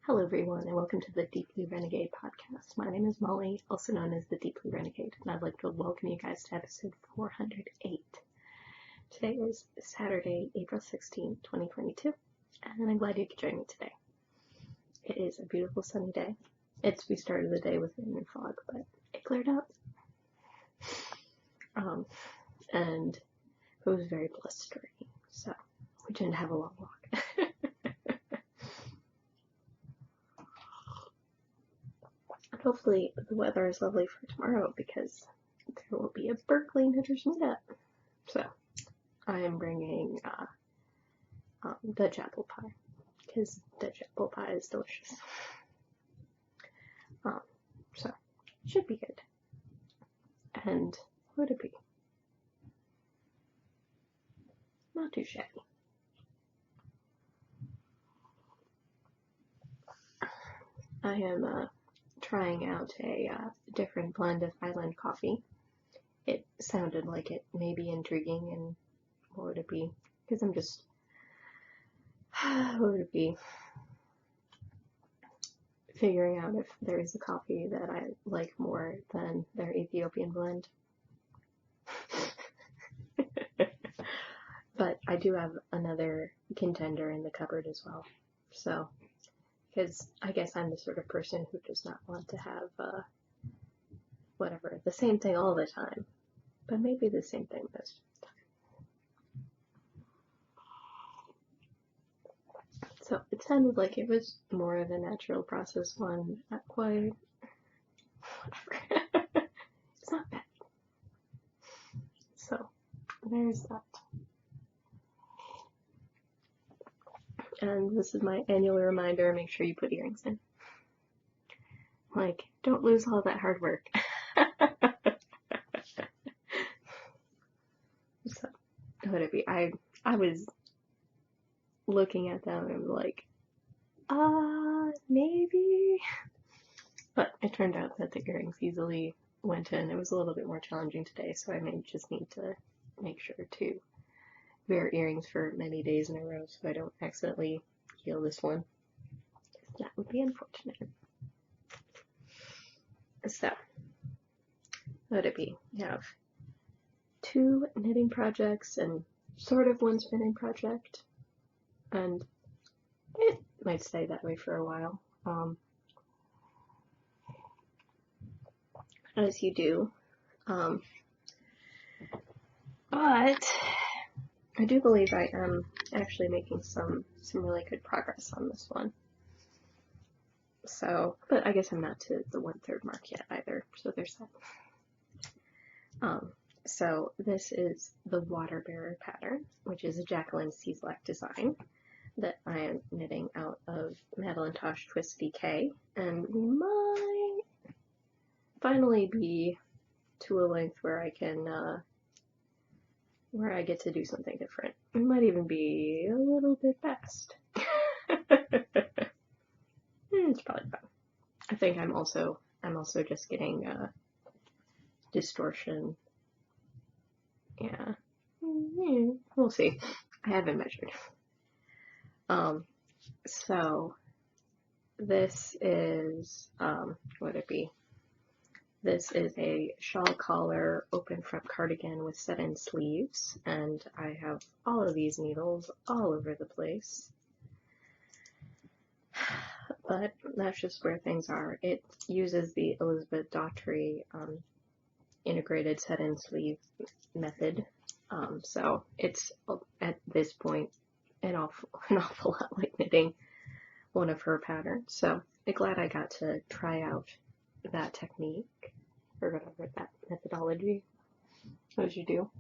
Hello everyone and welcome to the Deep Blue Renegade podcast. My name is Molly, also known as the Deep Blue Renegade, and I'd like to welcome you guys to episode 408. Today is Saturday, April 16, 2022, and I'm glad you could join me today. It is a beautiful sunny day. We started the day with rain and fog, but it cleared up. And it was very blistering, so we didn't have a long walk. Hopefully the weather is lovely for tomorrow because there will be a Berkeley Knitters meetup. So I am bringing Dutch apple pie because Dutch apple pie is delicious. So it should be good. And what would it be? Not too shabby. I am trying out a different blend of island coffee. It sounded like it may be intriguing, and what would it be? Because I'm just, what would it be? Figuring out if there is a coffee that I like more than their Ethiopian blend. But I do have another contender in the cupboard as well. So, because I guess I'm the sort of person who does not want to have, the same thing all the time. But maybe the same thing most of the time. So it sounded like it was more of a natural process one, not quite. Whatever. It's not bad. So there's that. And this is my annual reminder, make sure you put earrings in. Like, don't lose all that hard work. So, what would it be? I was looking at them and like, maybe. But it turned out that the earrings easily went in. It was a little bit more challenging today, so I may just need to make sure to wear earrings for many days in a row so I don't accidentally heal this one. That would be unfortunate. So, what would it be? You have 2 knitting projects and sort of 1 spinning project, and it might stay that way for a while, as you do, but I do believe I am actually making some really good progress on this one. So, but I guess I'm not to the 1/3 mark yet either, so there's that. So this is the Water Bearer pattern, which is a Jacqueline Cieslak design that I am knitting out of Madeline Tosh Twist DK, and we might finally be to a length where I can, where I get to do something different. It might even be a little bit fast. It's probably fun. I think I'm also just getting distortion. Yeah, we'll see. I haven't measured. So this is, what would it be? This is a shawl collar open front cardigan with set-in sleeves, and I have all of these needles all over the place. But that's just where things are. It uses the Elizabeth Daughtry integrated set-in sleeve method, so it's at this point an awful lot like knitting one of her patterns. So I'm glad I got to try out that technique, or whatever, that methodology, as you do.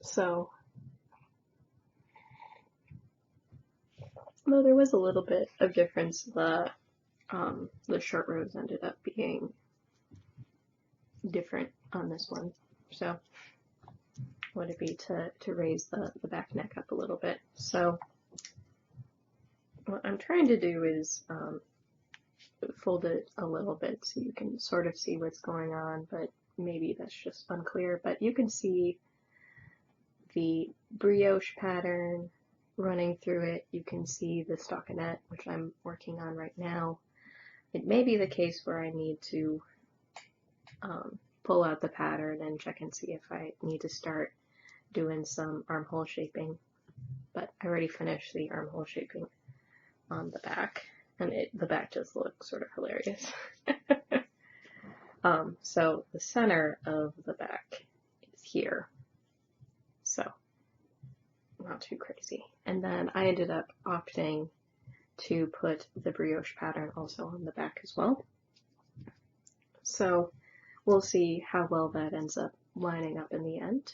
So, though there was a little bit of difference, the short rows ended up being different on this one. So, would it be to raise the back neck up a little bit? So, what I'm trying to do is fold it a little bit so you can sort of see what's going on, but maybe that's just unclear. But you can see the brioche pattern running through it, you can see the stockinette, which I'm working on right now. It may be the case where I need to pull out the pattern and check and see if I need to start doing some armhole shaping, but I already finished the armhole shaping on the back, and the back just looks sort of hilarious. So the center of the back is here, so not too crazy. And then I ended up opting to put the brioche pattern also on the back as well. So we'll see how well that ends up lining up in the end.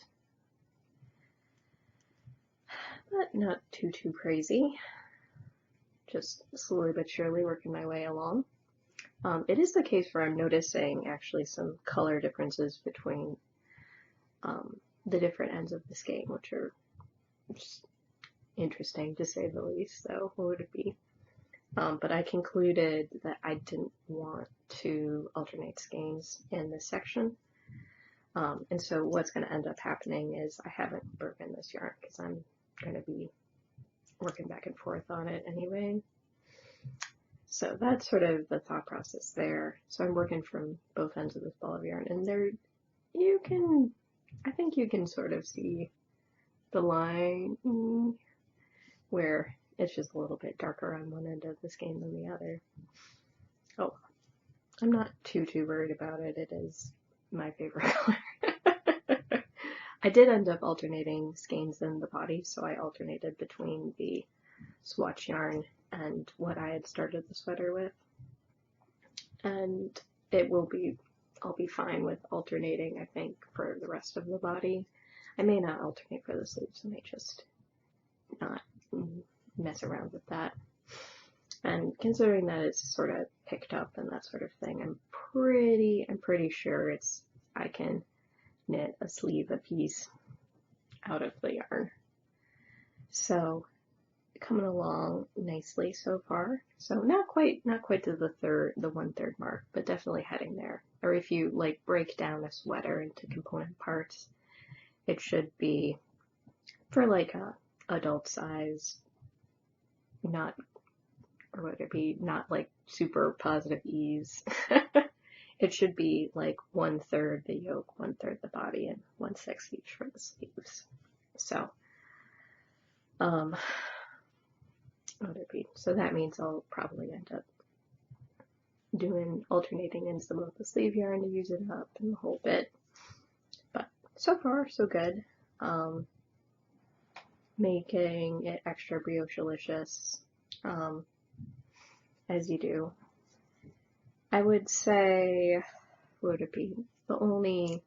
But not too crazy. Just slowly but surely working my way along. It is the case where I'm noticing actually some color differences between the different ends of the skein, which are just interesting to say the least. So what would it be? But I concluded that I didn't want to alternate skeins in this section. And so what's going to end up happening is I haven't broken this yarn because I'm going to be working back and forth on it anyway. So that's sort of the thought process there. So I'm working from both ends of this ball of yarn, and there I think you can sort of see the line where it's just a little bit darker on one end of the skein than the other. Oh, I'm not too worried about it. It is my favorite color. I did end up alternating skeins in the body, so I alternated between the swatch yarn and what I had started the sweater with. And I'll be fine with alternating, I think, for the rest of the body. I may not alternate for the sleeves, I may just not mess around with that. And considering that it's sort of picked up and that sort of thing, I'm pretty sure I can knit a sleeve a piece out of the yarn. So coming along nicely so far. So not quite to the 1/3 mark, but definitely heading there. Or if you like break down a sweater into component parts, it should be for like a adult size, not like super positive ease. It should be like 1/3 the yoke, 1/3 the body, and 1/6 each for the sleeves. So so that means I'll probably end up alternating in some of the sleeve yarn to use it up and the whole bit. But so far, so good. Making it extra brioche-licious, as you do. I would say, what would it be? The only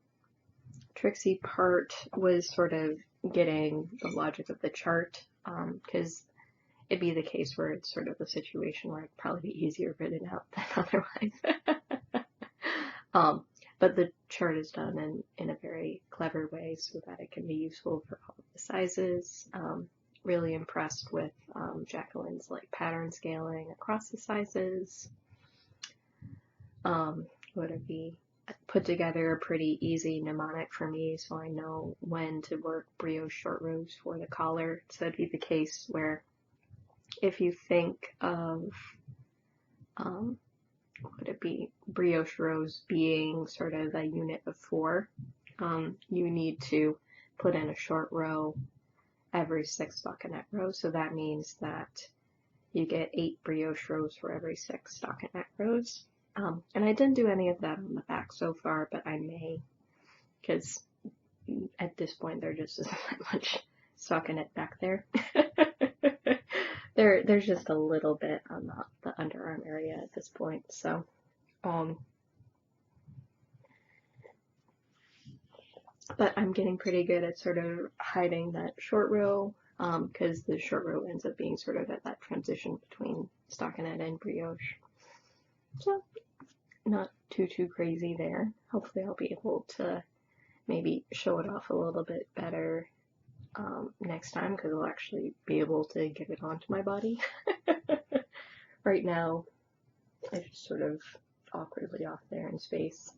tricksy part was sort of getting the logic of the chart, because it'd be the case where it's sort of a situation where it'd probably be easier written out than otherwise. But the chart is done in a very clever way so that it can be useful for all of the sizes. Really impressed with Jacqueline's like pattern scaling across the sizes. Would it be put together a pretty easy mnemonic for me, so I know when to work brioche short rows for the collar. So that'd be the case where if you think of would it be brioche rows being sort of a unit of 4, you need to put in a short row every 6 stockinette rows. So that means that you get 8 brioche rows for every 6 stockinette rows. And I didn't do any of that on the back so far, but I may, because at this point there just isn't that much stockinette back there. There's just a little bit on the underarm area at this point, so but I'm getting pretty good at sort of hiding that short row, because the short row ends up being sort of at that transition between stockinette and brioche. So not too crazy there. Hopefully I'll be able to maybe show it off a little bit better next time, because I'll actually be able to get it onto my body. Right now, it's just sort of awkwardly off there in space.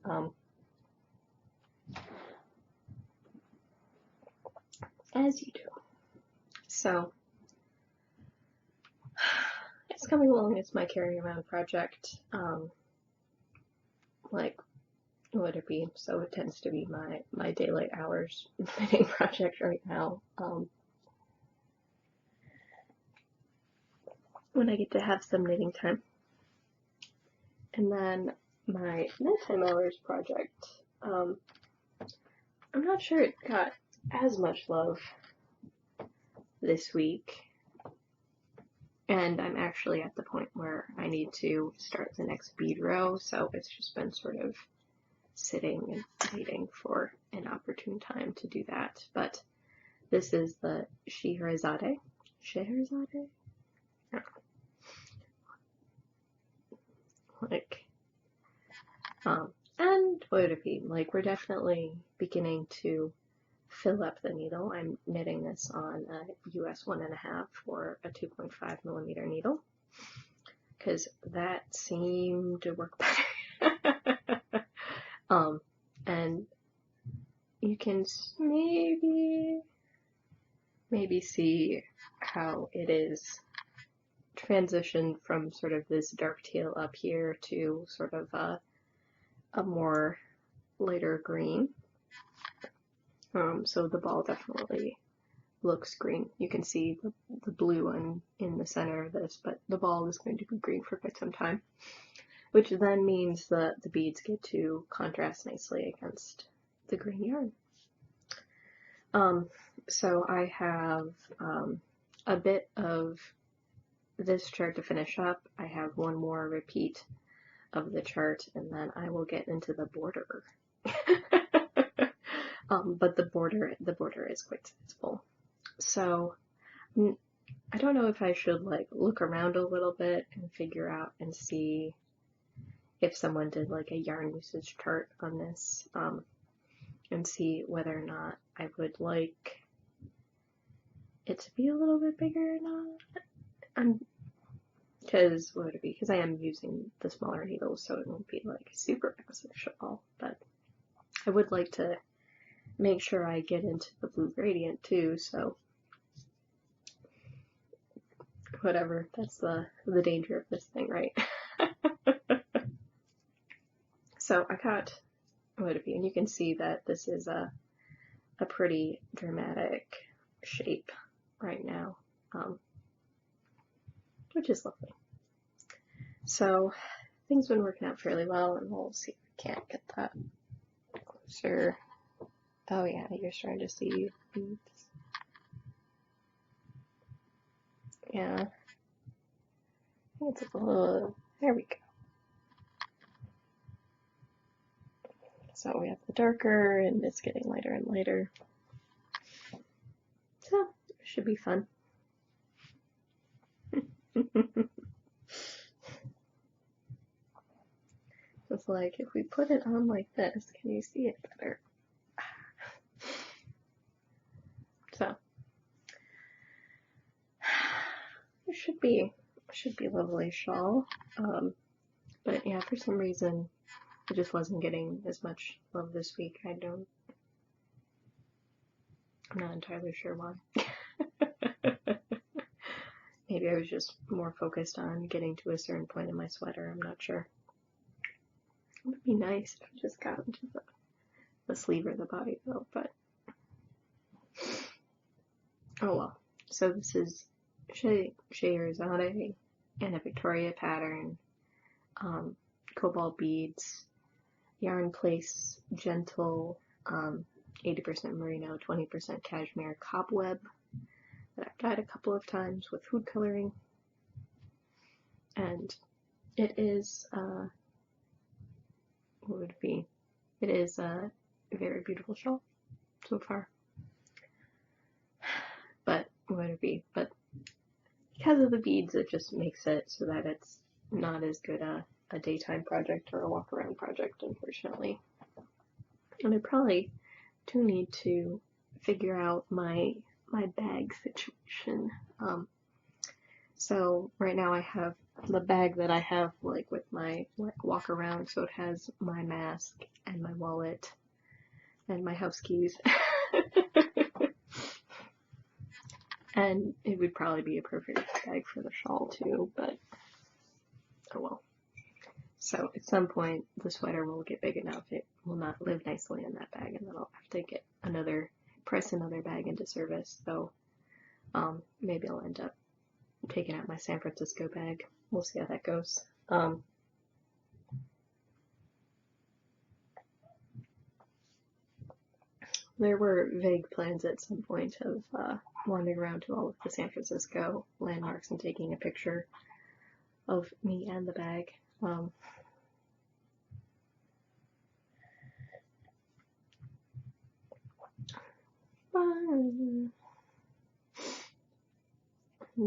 As you do. So it's coming along as my carrying around project, like, what would it be? So it tends to be my daylight hours knitting project right now. When I get to have some knitting time. And then my nighttime hours project, I'm not sure it got as much love this week. And I'm actually at the point where I need to start the next bead row, so it's just been sort of sitting and waiting for an opportune time to do that. But this is the Scheherazade. Scheherazade? Yeah. Like, and what would it be? Like, we're definitely beginning to fill up the needle. I'm knitting this on a US 1.5 or a 2.5 millimeter needle, because that seemed to work better. And you can maybe see how it is transitioned from sort of this dark teal up here to sort of a more lighter green. So the ball definitely looks green. You can see the blue in the center of this, but the ball is going to be green for quite some time, which then means that the beads get to contrast nicely against the green yarn. So I have a bit of this chart to finish up. I have one more repeat of the chart, and then I will get into the border. But the border is quite sizable. So I don't know if I should like look around a little bit and figure out and see if someone did like a yarn usage chart on this, and see whether or not I would like it to be a little bit bigger or not. Because what would it be? Because I am using the smaller needles, so it won't be like super massive shawl. But I would like to make sure I get into the blue gradient too. So whatever. That's the danger of this thing, right? So I got what would it be? And you can see that this is a pretty dramatic shape right now, which is lovely. So things have been working out fairly well, and we'll see if we can't get that closer. Oh yeah, you're starting to see beads. Yeah, I think it's a little, there we go. So we have the darker, and it's getting lighter and lighter. So it should be fun. It's like, if we put it on like this, can you see it better? So it should be a lovely shawl. But yeah, for some reason it just wasn't getting as much love this week. I'm not entirely sure why. Maybe I was just more focused on getting to a certain point in my sweater, I'm not sure. It would be nice if I just got into the sleeve or the body though, but oh well. So this is Scheherazade and a Victoria pattern, cobalt beads, yarn place gentle, 80% merino, 20% cashmere cobweb that I've dyed a couple of times with food coloring, and it is what would it be? It is a very beautiful shawl so far. But what would it be? But because of the beads, it just makes it so that it's not as good a daytime project or a walk around project, unfortunately. And I probably do need to figure out my bag situation. So right now I have the bag that I have like with my walk around, so it has my mask and my wallet and my house keys. And it would probably be a perfect bag for the shawl too, but oh well. So at some point the sweater will get big enough, it will not live nicely in that bag, and then I'll have to get press another bag into service. So maybe I'll end up taking out my San Francisco bag. We'll see how that goes. There were vague plans at some point of wandering around to all of the San Francisco landmarks and taking a picture of me and the bag.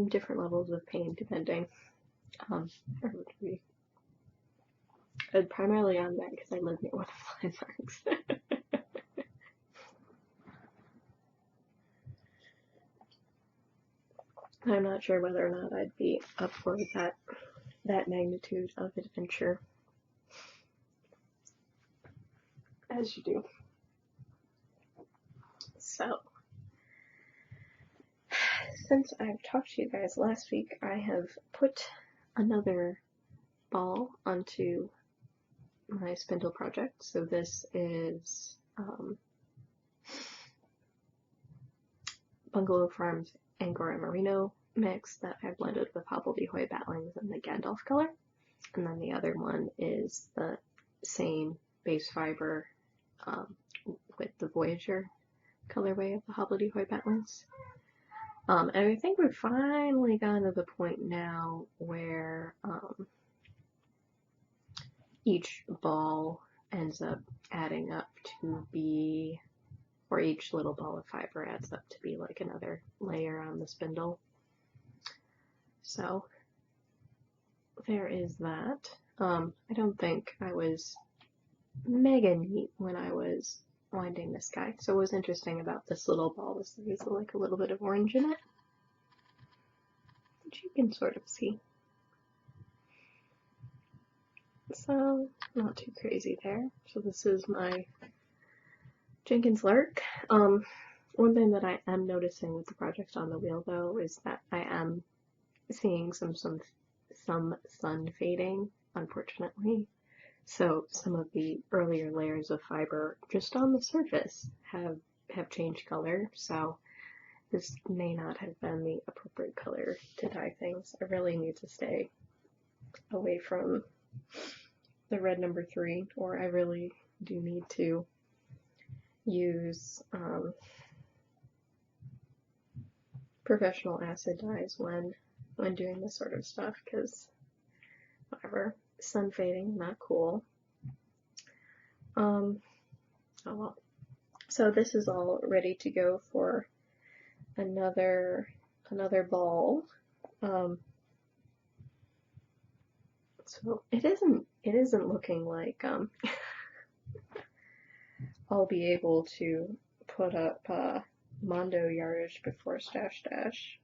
Different levels of pain depending. Primarily on that because I live near one of the landmarks. I'm not sure whether or not I'd be up for that magnitude of adventure. As you do. So, since I've talked to you guys last week, I have put another ball onto my spindle project. So this is Bungalow Farms Angora Merino mix that I blended with Hobbledehoy Batlings and the Gandalf color. And then the other one is the same base fiber with the Voyager colorway of the Hobbledehoy Batlings. And I think we've finally gotten to the point now where each ball ends up adding up to be, or each little ball of fiber adds up to be like another layer on the spindle. So there is that. I don't think I was mega neat when I was winding this guy. So what was interesting about this little ball was there's like a little bit of orange in it, which you can sort of see. So not too crazy there. So this is my Jenkins Lark. One thing that I am noticing with the project on the wheel though is that I am seeing some sun fading, unfortunately. So some of the earlier layers of fiber just on the surface have changed color, so this may not have been the appropriate color to dye things. I really need to stay away from the red number 3, or I really do need to use professional acid dyes when doing this sort of stuff, because whatever. Sun fading, not cool. Oh well. So this is all ready to go for another ball. So it isn't looking like I'll be able to put up Mondo yardage before stash dash.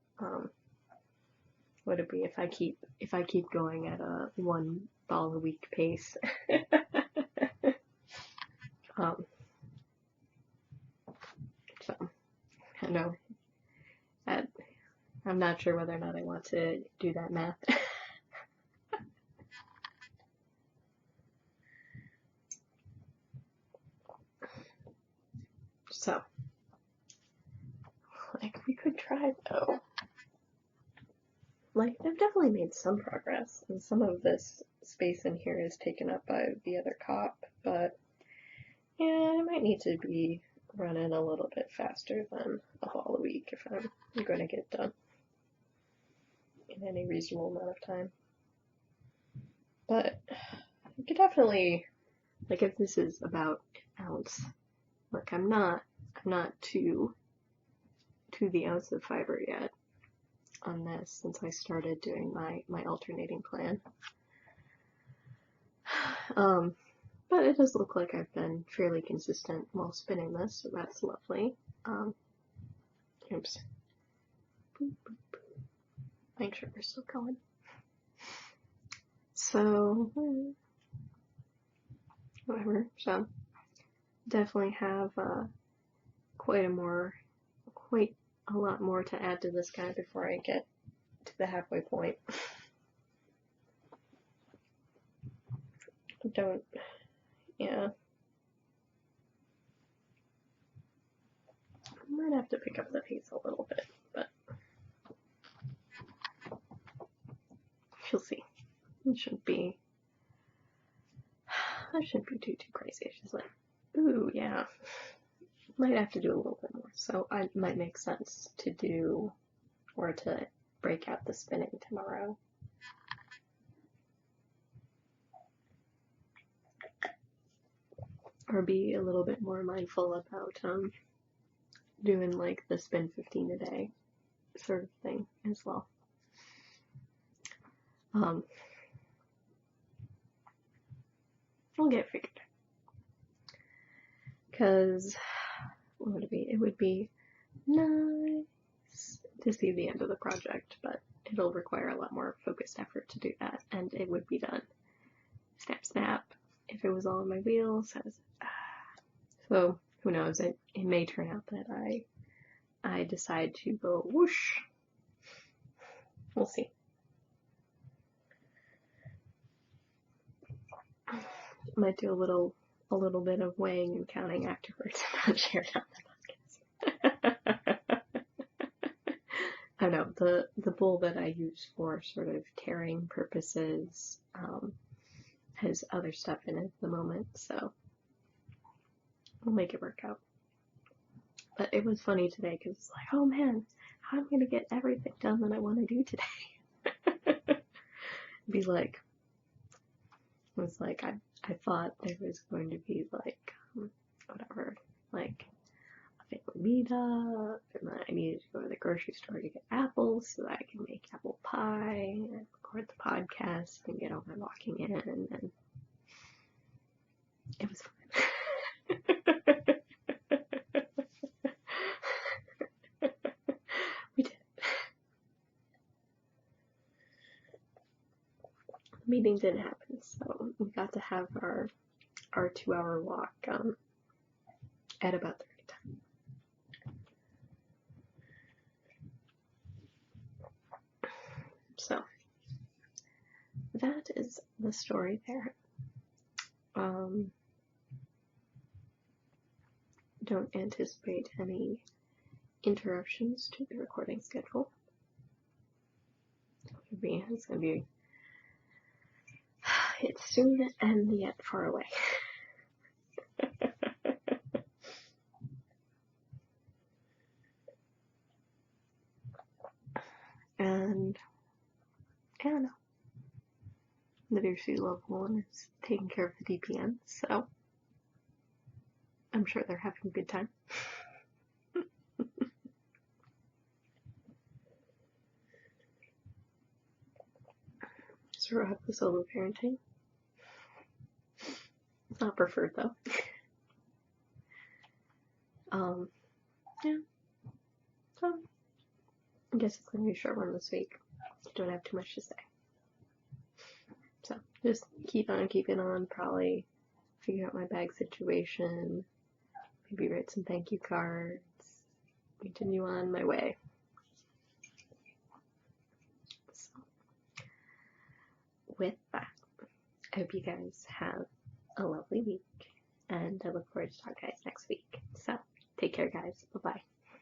Would it be if I keep going at a 1 ball a week pace? So I know I'm not sure whether or not I want to do that math. So, like, we could try though. Like, I've definitely made some progress, and some of this space in here is taken up by the other cop, but yeah, I might need to be running a little bit faster than a ball a week if I'm going to get done in any reasonable amount of time. But I could definitely, like, if this is about an ounce, like, I'm not to the ounce of fiber yet on this since I started doing my alternating plan. But it does look like I've been fairly consistent while spinning this, so that's lovely. Oops. Boop, boop, boop. Make sure we're still going. So, whatever. So, definitely have quite a lot more to add to this guy before I get to the halfway point. Yeah. I might have to pick up the pace a little bit, but you'll see. It shouldn't be too crazy. It's just like, ooh, yeah. Might have to do a little bit more. So it might make sense to do, or to break out the spinning tomorrow. Or be a little bit more mindful about doing like the spin 15 a day sort of thing as well. We'll get it figured out. Because what would it be? It would be nice to see the end of the project, but it'll require a lot more focused effort to do that, and it would be done. Snap, snap. If it was all on my wheels, so who knows? It may turn out that I decide to go whoosh. We'll see. Might do a little bit of weighing and counting afterwards and not share it on the podcast. I know the bowl that I use for sort of tearing purposes has other stuff in it at the moment, so we'll make it work out. But it was funny today because it's like, oh man, how am I gonna get everything done that I want to do today? Be like, it was like I thought there was going to be like whatever, like a family meetup, and then I needed to go to the grocery store to get apples so that I can make apple pie and record the podcast and get all my walking in, and it was fun. We did. The meeting didn't happen, so we got to have our 2-hour walk at about the right time. So that is the story there. Don't anticipate any interruptions to the recording schedule. It's gonna be it's soon and yet far away. And I don't know. The Dear Sea Loved One is taking care of the DPN, so I'm sure they're having a good time. So wrap the solo parenting. It's not preferred though. Yeah. So I guess it's gonna be a short one this week. Don't have too much to say. So just keep on keeping on, probably figure out my bag situation, maybe write some thank you cards, continue on my way. So with that, I hope you guys have a lovely week, and I look forward to talking to you guys next week. So take care, guys. Bye-bye.